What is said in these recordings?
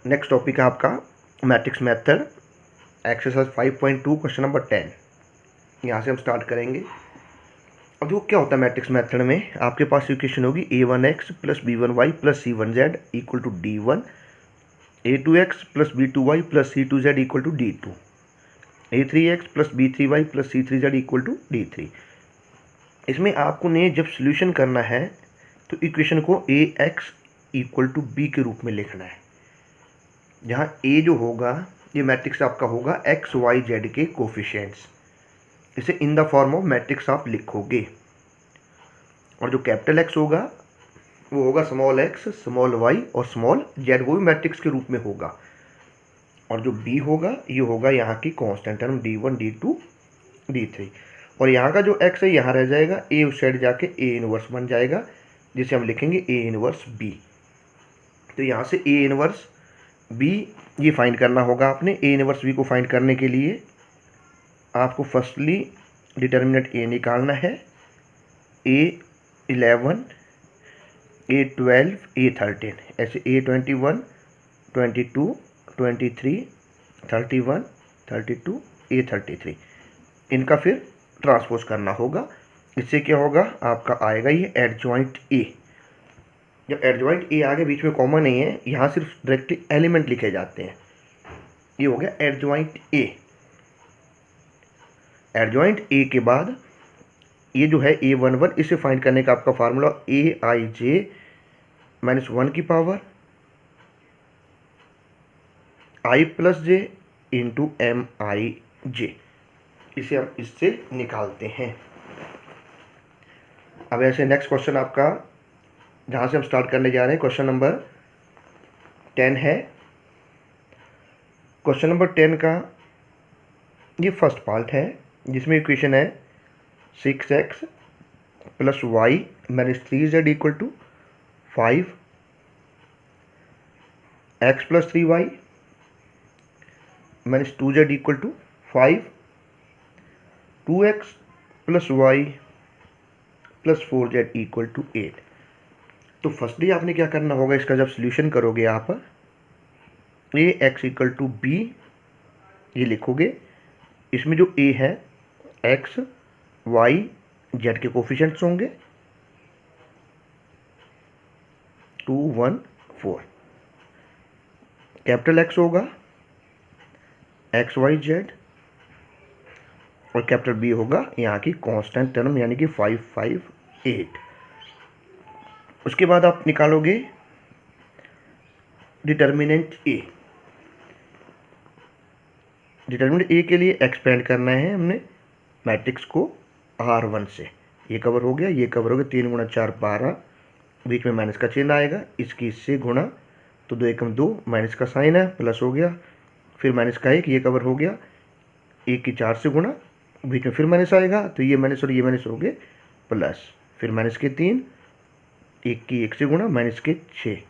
Next topic है आपका matrix method, exercise 5.2 question number 10। यहाँ से हम स्टार्ट करेंगे। अब देखो क्या होता है मैट्रिक्स मेथड में, आपके पास इक्वेशन होगी a1x plus b1y plus c1z equal to d1, a2x plus b2y plus c2z equal to d2, a3x plus b3y plus c3z equal to d3। इसमें आपको ने जब सोल्यूशन करना है तो इक्वेशन को ax इक्वल टू b के रूप में लिखना है, जहाँ a जो होगा ये मैट्रिक्स आपका होगा एक्स वाई जेड के कोफिशिएंट्स। इसे in the form of matrix आप लिखोगे, और जो कैपिटल एक्स होगा वो होगा स्मॉल एक्स, स्मॉल वाई और स्मॉल जेड, वो भी मैट्रिक्स के रूप में होगा। और जो बी होगा ये होगा यहाँ की constant term d1 d2 d3, और यहाँ का जो एक्स है यहाँ रह जाएगा, ए उस साइड जाके ए इनवर्स बन जाएगा, जिसे हम लिखेंगे ए इनवर्स बी। तो यहाँ से ए इनवर्स बी ये फाइंड करना होगा आपने। ए इनवर्स बी को फाइंड करने के लिए आपको फर्स्टली डिटर्मिनेंट ए निकालना है, a11 a12 a13, ऐसे a21 22 23 31 32 a33, इनका फिर ट्रांसपोज करना होगा। इससे क्या होगा, आपका आएगा ये एडजॉइंट ए। जब एडजॉइंट ए आगे बीच में कॉमन नहीं है, यहाँ सिर्फ डायरेक्टली एलिमेंट लिखे जाते हैं। ये हो गया एडजॉइंट ए। एडजॉइंट ए के बाद ये जो है a11, इसे फाइंड करने का आपका फार्मूला aij माइनस 1 की power i plus J into M I J, इसे हम इससे निकालते हैं। अब ऐसे नेक्स्ट क्वेश्चन आपका जहाँ से हम स्टार्ट करने जा रहे हैं, क्वेश्चन नंबर 10 है। क्वेश्चन नंबर 10 का ये फर्स्ट पार्ट है, जिसमें इक्वेशन है 6x plus Y minus 3z equal to 5, x plus 3y minus 2z equal to 5, 2x plus Y plus 4z equal to 8। तो फर्स्टली आपने क्या करना होगा, इसका जब सोल्यूशन करोगे आप ए एक्स इक्वल टू बी ये लिखोगे। इसमें जो ए है एक्स वाई जेड के कोफिशिएंट्स होंगे 2 1 4, कैपिटल एक्स होगा एक्स वाई जेड, और कैपिटल बी होगा यहाँ की कांस्टेंट टर्म यानी कि 5 5 8। उसके बाद आप निकालोगे डिटर्मिनेंट ए। डिटर्मिनेंट ए के लिए एक्सपेंड करना है हमने मैट्रिक्स को R1 से। ये कवर हो गया, ये कवर हो गया, 3 गुणा 4 12, बीच में माइनस का चिन्ह आएगा, इसकी इससे गुणा तो 2 एकम 2, माइनस का साइन है, प्लस हो गया, फिर माइनस का 1, ये कवर हो गया, 1 की 4 से गुणा, बीच में फिर माइनस आएगा, तो ये माइनस और ये माइनस हो गए प्लस, फिर माइनस के 3, 1 की 1 से गुणा, माइनस के 6,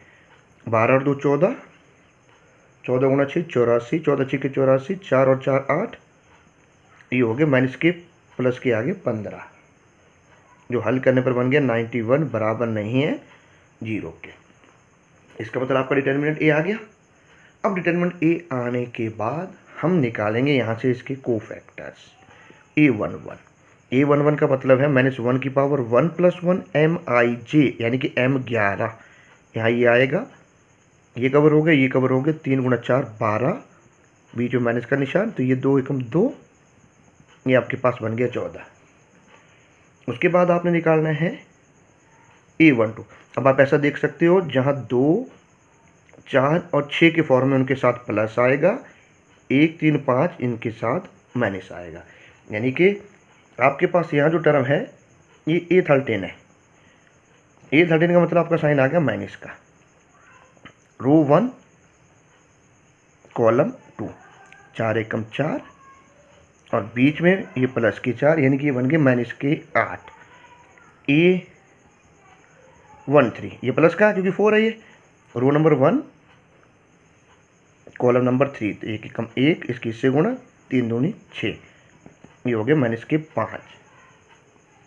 12 और 2 14, 14 गुणा 6 84, 14 6 के 84, 4 और 4 8, ये हो गए माइनस के प्लस के आगे 15, जो हल करने पर बन गया 91 बराबर नहीं है 0 के। इसका मतलब आपका डिटर्मिनेंट ए आ गया। अब डिटर्मिनेंट ए आने के बाद हम निकालेंगे यहाँ से इसके कोफैक्टर्स a11। a11 का मतलब है माइनस 1 की पावर 1 प्लस 1 एम आई जे, यानी कि m11, यहाँ ये आएगा, ये कवर हो गया, ये कवर हो गया, 3 गुणा 4 12, बीच में माइनस का निशान, तो ये 2 एकम 2, ये आपके पास बन गया 14। उसके बाद आपने निकालना है a12। अब आप ऐसा देख सकते हो, जहाँ 2 4 और 6 के फॉर्म में उनके साथ प्लस आएगा, 1 3 5 इनके साथ माइनस आएगा, यानी कि आपके पास यहाँ जो टर्म है ये a13 है। a13 का मतलब आपका साइन आ गया माइनस का, रो 1 कॉलम 2, 4 एकम 4, और बीच में ये प्लस के 4, यानी कि ये बन गए माइनस के 8, a13, ये प्लस का क्योंकि 4 है, ये रो नंबर 1 कॉलम नंबर 3, तो 1 एकम 1, इसकी इससे गुणा, 3 दूनी 6, ये हो गया माइनस के 5।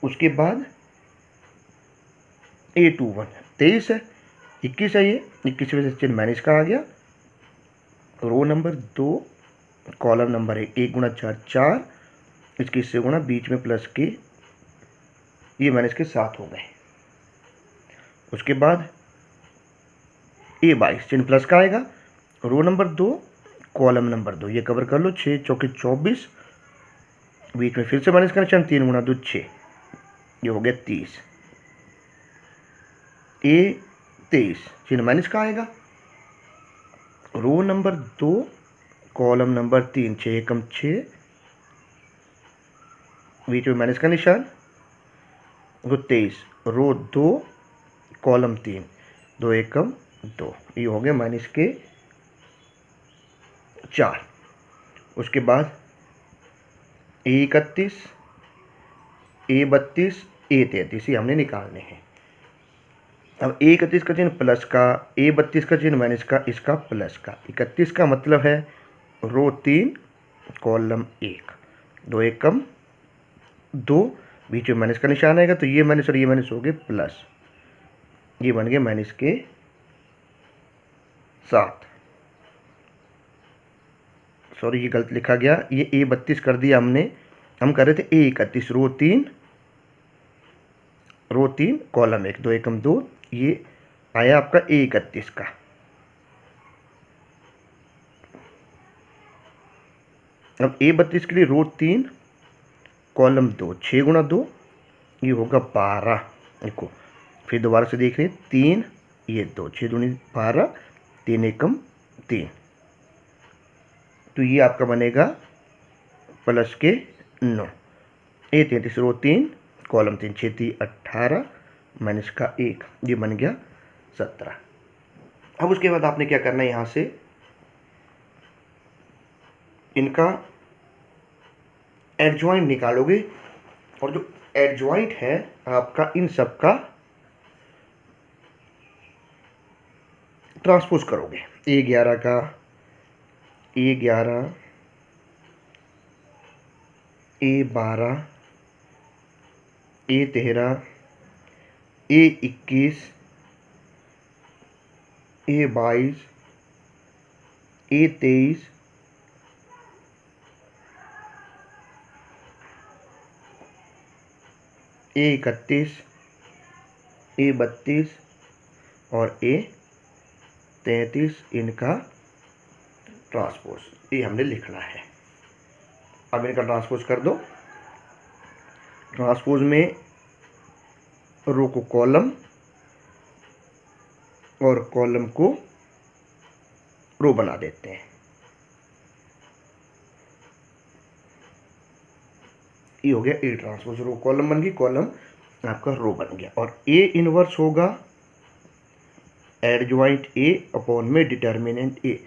उसके बाद a21 23 है, 21 है, ये 21 वजह से चिन्ह माइनस का आ गया, रो नंबर 2 कॉलम नंबर 1, 1 गुणा 4 4, इसकी इससे गुणा, बीच में प्लस के, ये माइनस के 7 हो गए। उसके बाद A22 चिन्ह प्लस का आएगा। रो नंबर 2 कॉलम नंबर 2, ये कवर कर लो। 6 चौके 24, बीच में फिर से माइनस का निशान, 3 गुणा 2 6, ये हो गया 30। A23 चिन्ह माइनस का आएगा। रो नंबर 2 कॉलम नंबर 3, 6 एकम 6, बीच में माइनस का निशान, 23। रो 2 कॉलम 3, 2 एकम 2, ये हो गया माइनस के 4। उसके बाद A31, A32, A33 ये हमने निकालने हैं। अब A31 का चिन्ह प्लस का, A32 का चिन्ह माइनस का, इसका प्लस का। 31 का मतलब है रो 3 कॉलम 1, 2 एकम 2, बीच में माइनस का निशान आएगा, तो ये माइनस और ये माइनस हो गए प्लस, ये बन गए माइनस के 7। सॉरी, ये गलत लिखा गया, ये A32 कर दिया हमने, हम कर रहे थे A31, रो 3 कॉलम 1, 2 एकम 2, ये आया आपका A31 का। अब A32 के लिए रो 3 कॉलम 2, 6 गुणा 2, ये होगा 12। देखो फिर दोबारा से देख रहे हैं, 3 ये 2, 6 दूनी 12, 3 एकम 3, तो ये आपका बनेगा प्लस के 9। A33 रो 3 कॉलम 3, 6 3 18, माइनस का 1, ये बन गया 17। अब उसके बाद आपने क्या करना है, यहाँ से इनका एडजॉइंट निकालोगे, और जो एडजॉइंट है आपका इन सब का ट्रांसपोज करोगे। A11 का A11, A12, A13, A21, A22, A23, A31, A32 और A33, इनका ट्रांसपोज ये हमने लिखना है। अब इनका ट्रांसपोज कर दो। ट्रांसपोज में रो को कॉलम और कॉलम को रो बना देते हैं। ये हो गया ए ट्रांसपोज, रो कॉलम बन गई, कॉलम आपका रो बन गया। और ए इनवर्स होगा एडजॉइंट ए अपॉन में डिटर्मिनेंट ए।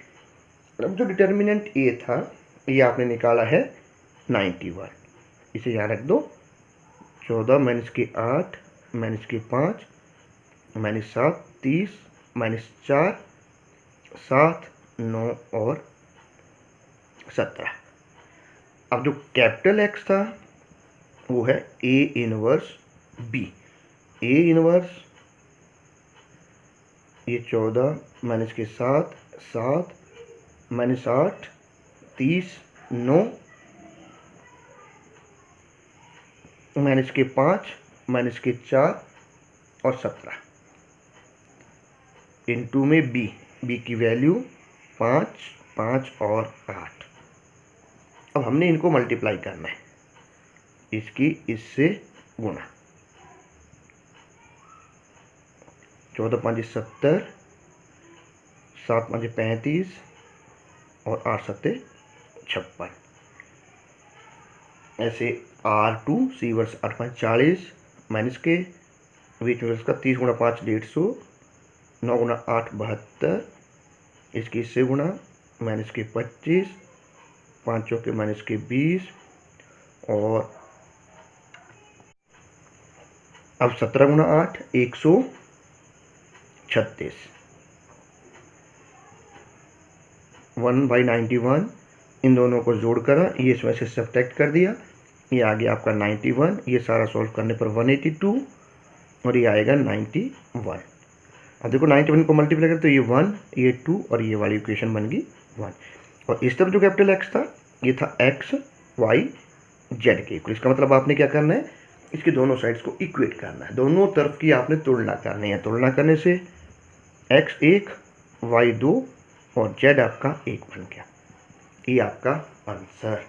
अब जो डिटर्मिनेंट ए था ये आपने निकाला है 91, इसे यहाँ रख दो। 14 माइनस के 8 माइनस के 5 माइनस 7 30 माइनस 4 7 9 और 17। अब जो कैपिटल एक्स था वो है A inverse B. A inverse ये 14 माइनस के 7 7 माइनस 8 30 9 माइनस के 5 माइनस के 4 और 17 इनटू में बी। बी की वैल्यू 5 5 और 8। अब हमने इनको मल्टीप्लाई करना है, इसकी इससे गुणा। 14 5 70, 7 5 35 और 8 7 56। ऐसे R2 C वर्स 8 5 40 माइनस के बीच में उसका 30 गुणा 5 150, 9 गुणा 8 72, इसकी इससे गुणा माइनस के 25, 5 चौके माइनस के 20 और अब 17 गुणा 8 136, 1/91। इन दोनों को जोड़ कर ये इसमें से सब्ट्रैक्ट कर दिया, ये आ गया आपका 91। ये सारा सॉल्व करने पर 182 और ये आएगा 91। अब देखो 91 को मल्टीप्लाई करें तो ये 1 ये 2 और ये वाली इक्वेशन बन गई 1। और इस तरफ जो कैपिटल एक्स था ये था एक्स वाई जेड के इक्वल। इसका मतलब आपने क्या करना है, इसकी दोनों साइड्स को इक्वेट करना है, दोनों तरफ की आपने तुलना करनी है। तुलना करने से एक्स 1 वाई 2 और जेड आपका 1 बन गया। ये आपका आंसर।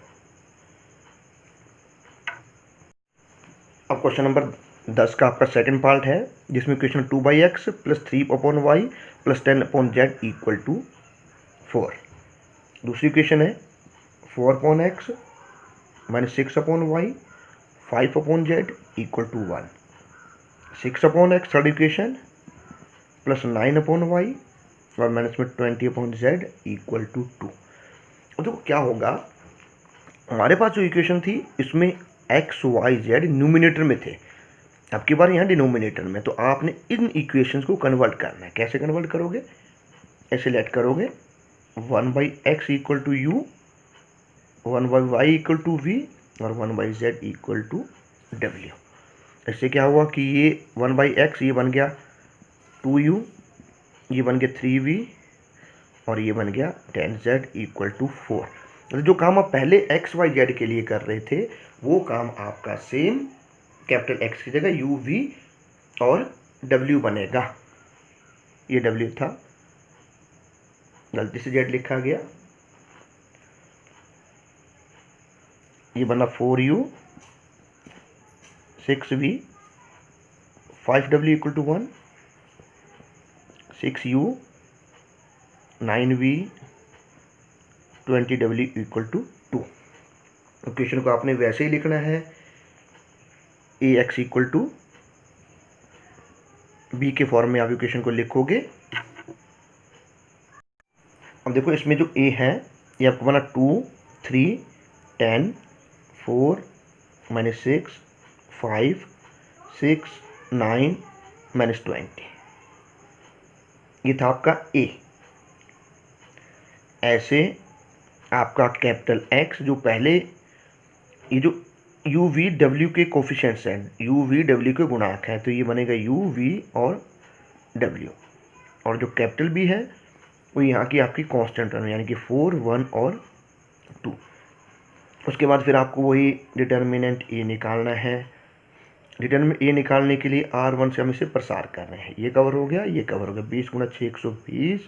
अब क्वेश्चन नंबर 10 का आपका सेकंड पार्ट है, जिसमें question 2/x plus 3/y plus 10/z equal to 4। दूसरी क्वेश्चन है 4/x minus 6/y 5/z equal to 1। 6/x third equation plus 9/y और माइनस में 20/z इक्वल टू 2। तो देखो क्या होगा, हमारे पास जो इक्वेशन थी इसमें एक्स वाई जेड न्यूमिनेटर में थे, अब की बार यहाँ डिनोमिनेटर में। तो आपने इन इक्वेशंस को कन्वर्ट करना है। कैसे कन्वर्ट करोगे, ऐसे लेट करोगे 1/x equal to U, 1/y equal to V और 1/z इक्वल टू डब्ल्यू। इससे क्या हुआ कि ये 1/x ये बन गया 2u, ये बन गया 3v और ये बन गया 10z इक्वल टू 4। तो जो काम आप पहले एक्स वाई जेड के लिए कर रहे थे वो काम आपका सेम कैपिटल एक्स की जगह यू वी और डब्ल्यू बनेगा। ये डब्ल्यू था, गलती से जेड लिखा गया, ये बना 4u 6v 5w equal to 1, 6u 9v 20w equal to 2। Question को आपने वैसे ही लिखना है, A X equal to B के फॉर्म में आप इक्वेशन को लिखोगे। अब देखो इसमें जो ए है ये आपको बना 2 3 10 4 -6 5 6 9 -20, ये था आपका ए। ऐसे आपका कैपिटल एक्स जो पहले ये जो यू वी डब्ल्यू के कोफिशिएंट्स हैं, यू वी डब्ल्यू के गुणांक हैं, तो ये बनेगा यू वी और डब्ल्यू, और जो कैपिटल बी है वो यहाँ की आपकी कांस्टेंट टर्म यानी कि 4 1 और 2। उसके बाद फिर आपको वही डिटर्मिनेंट ए निकालना है। डिटर्मिनेंट ए निकालने के लिए R1 से हम इसे प्रसार कर रहे हैं। ये कवर हो गया, ये कवर हो गया, 20 × 6 120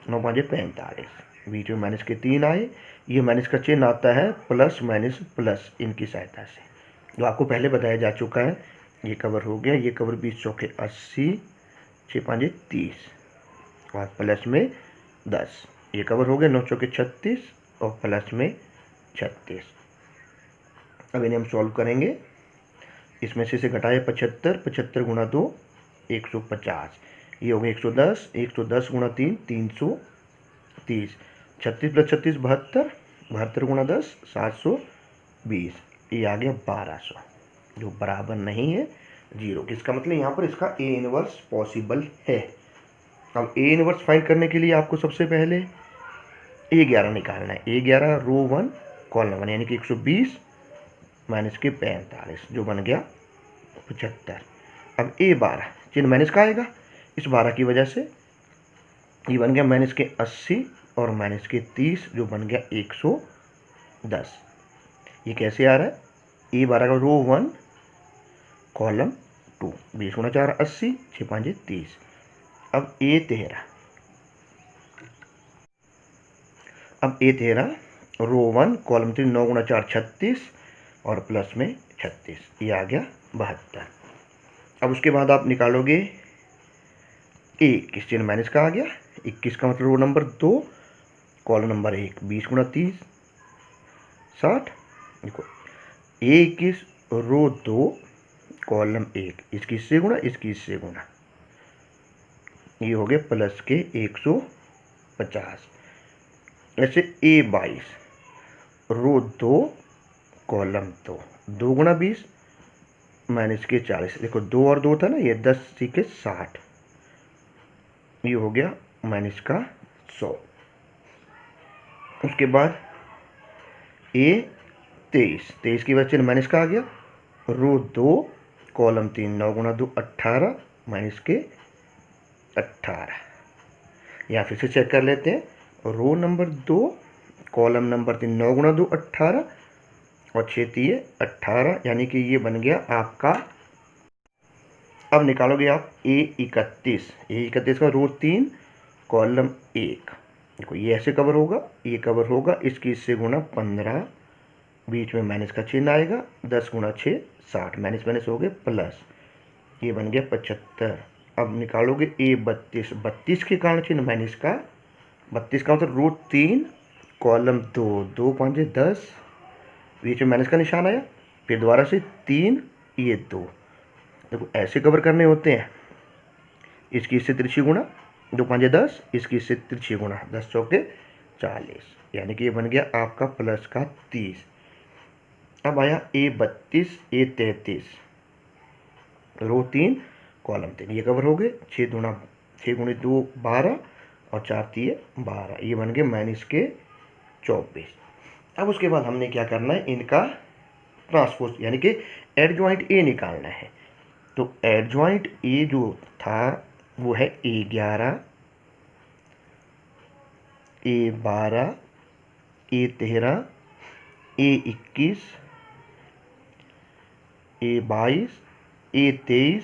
9 5 45, बीच में माइनस के 3 आए। ये माइनस का चिन्ह आता है प्लस माइनस प्लस इनकी सहायता से, जो आपको पहले बताया जा चुका है। ये कवर हो गया, ये कवर 20 चौके 80 6 5 30 और प्लस में 10, ये कवर हो गया 9 चौके 36 और प्लस में 36। अब इन्हें हम सॉल्व करेंगे, इसमें से घटाए 75, 75 × 2 150, ये हो गया 110, 110 × 3 330, 36 + 36 72, 72 × 10 720, ये आ गया 1200, जो बराबर नहीं है 0। इसका मतलब यहाँ पर इसका ए इनवर्स पॉसिबल है। अब ए इनवर्स फाइंड करने के लिए आपको सबसे पहले A11 निकालना है। A11 रो 1 कॉलम 1 यानी कि 120 माइनस के 45, जो बन गया 75। अब A12 चिन्ह माइनस का आएगा, इस 12 की वजह से ये बन गया माइनस के 80 और माइनस के 30, जो बन गया 110। ये कैसे आ रहा है, A12 का रो 1 कॉलम 2, 20 × 4 80 6 5 30। अब A13, अब A13 रो 1 कॉलम 3 9 × 4 36 और प्लस में 36, ये आ गया 72। अब उसके बाद आप निकालोगे A21, चिन्ह माइनस का आ गया, 21 का मतलब रो नंबर 2 कॉलम नंबर 1, 20 × 30 60। देखो A21 रो 2 कॉलम 1, इसकी इससे गुणा, इसकी इससे गुणा, ये हो गया प्लस के 150। ऐसे A22 रो 2 कॉलम 2, 2 × 20 माइनस के 40, देखो 2 और 2 था ना, ये 10 × 60, ये हो गया माइनस का 100। उसके बाद A23, 23 की वजह से माइनस का आ गया, रो 2 कॉलम 3 9 × 2 18 माइनस के 18। या फिर से चेक कर लेते हैं, रो नंबर 2 कॉलम नंबर 3, 9 गुणा 2 18 और 6 3 18, यानी कि ये बन गया आपका। अब निकालोगे आप A31 का रो 3 कॉलम 1, देखो ये ऐसे कवर होगा, ये कवर होगा, इसकी इससे गुणा 15, बीच में माइनस का चिन्ह आएगा, 10 गुणा 6 60, माइनस माइनस हो गए प्लस, ये बन गया 75। अब निकालोगे A32, 32 के कारण चिन्ह माइनस का, 32 का मतलब रो 3 कॉलम 2, 2 5 10, बीच में माइनस का निशान आया, फिर दोबारा से 3 ये 2, देखो ऐसे कवर करने होते हैं। इसकी इससे तिरछी गुणा, 2 5 10, इसकी इससे तिरछी गुणा, 10 चौके 40, यानी कि ये बन गया आपका प्लस का 30। अब आया A32 A33 रो 3 कॉलम 3, ये कवर हो गए, 6 गुणे 2 12 और 4 3 12, ये बन गए माइनस के 24। अब उसके बाद हमने क्या करना है, इनका ट्रांसपोज यानी कि एडजॉइंट ए निकालना है। तो एडजॉइंट ए जो था वो है A11 A12 A13 A21 A22 A23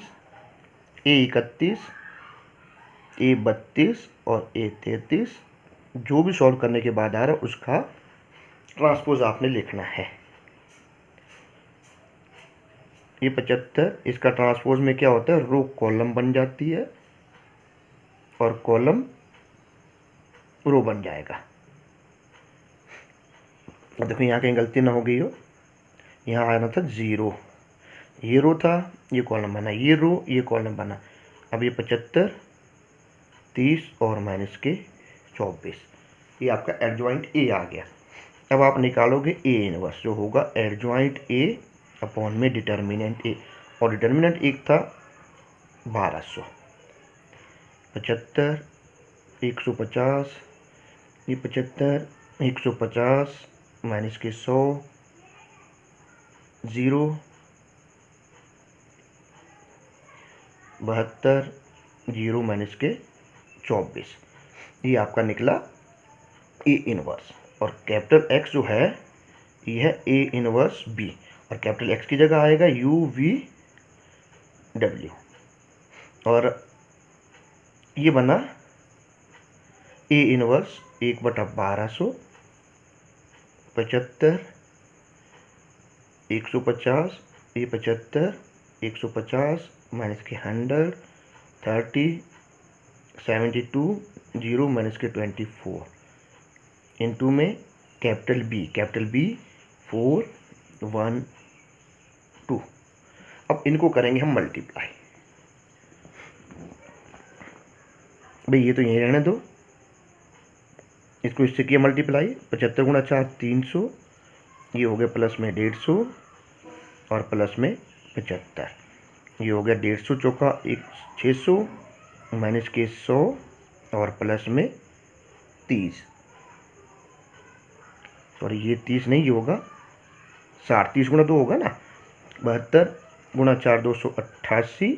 A31 A32 और A33, जो भी सॉल्व करने के बाद आ रहा है उसका ट्रांसपोज आपने लिखना है। ये 75, इसका ट्रांसपोज में क्या होता है, रो कॉलम बन जाती है और कॉलम रो बन जाएगा। देखो यहाँ कहीं गलती ना हो गई हो, यहाँ आना था 0, ये रो था, ये कॉलम बना, ये रो ये कॉलम बना। अब ये 75 30 और माइनस के 24, ये आपका एडजॉइंट ए आ गया। अब आप निकालोगे ए इनवर्स, जो होगा एडजॉइंट ए अपॉन में डिटर्मिनेंट ए, और डिटर्मिनेंट एक था 1200, 75 150, ये 75 150 माइनस के 100 0 72 0 माइनस के 24, ये आपका निकला ए इनवर्स। और कैपिटल एक्स जो है ये है ए इनवर्स बी, और कैपिटल एक्स की जगह आएगा यू वी डब्ल्यू, और ये बना ए इनवर्स 1/1200 75 150, ये 75 150 माइनस के 100 30 72 0 माइनस के 24 इनटू में कैपिटल बी 4 1 2। अब इनको करेंगे हम मल्टीप्लाई, भाई ये तो यहीं रहने दो, इसको इससे किया मल्टीप्लाई, 75 गुणा 4 300, ये हो गया प्लस में 150 और प्लस में 75, ये हो गया 150 चौका 600 माइनस के 100 और प्लस में 30, सॉरी ये 30 नहीं, ये होगा 60, 30 गुणा 2 होगा ना, 72 गुणा 4 288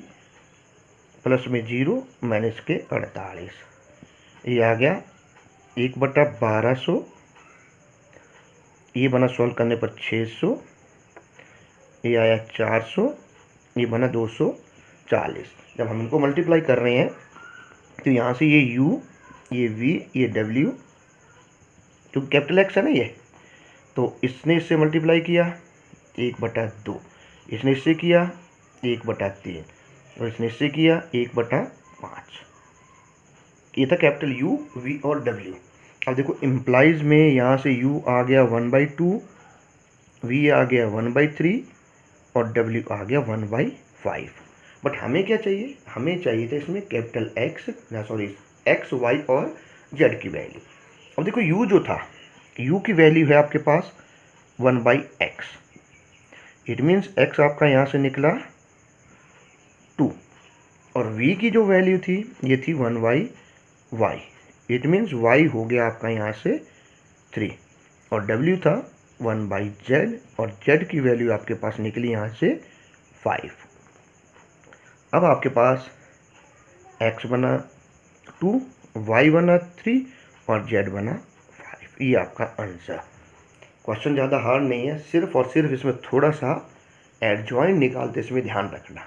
प्लस में 0 माइनस के 48, ये आ गया 1/1200, ये बना सॉल्व करने पर 600, ये आया 400, ये बना 240। जब हम इनको मल्टीप्लाई कर रहे हैं तो यहाँ से ये u ये v ये w, जो कैपिटल एक्स है ना ये, तो इसने इससे मल्टीप्लाई किया 1/2, इसने इससे किया 1/3 और इसने इससे किया 1/5, ये था कैपिटल U V और W। अब देखो इम्प्लाइज में यहाँ से U आ गया 1/2, V आ गया 1/3 और W आ गया 1/5। बट हमें क्या चाहिए, हमें चाहिए था इसमें कैपिटल X X Y और Z की वैल्यू। अब देखो U जो था, U की वैल्यू है आपके पास 1/x, इट मीन्स x आपका यहाँ से निकला 2, और v की जो वैल्यू थी ये थी 1/y, इट मीन्स y हो गया आपका यहाँ से 3, और w था 1/z, और z की वैल्यू आपके पास निकली यहाँ से 5। अब आपके पास x बना 2, y बना 3 और z बना 5। ये आपका आंसर। क्वेश्चन ज़्यादा हार्ड नहीं है, सिर्फ और सिर्फ इसमें थोड़ा सा एडजॉइंट निकालते इसमें ध्यान रखना।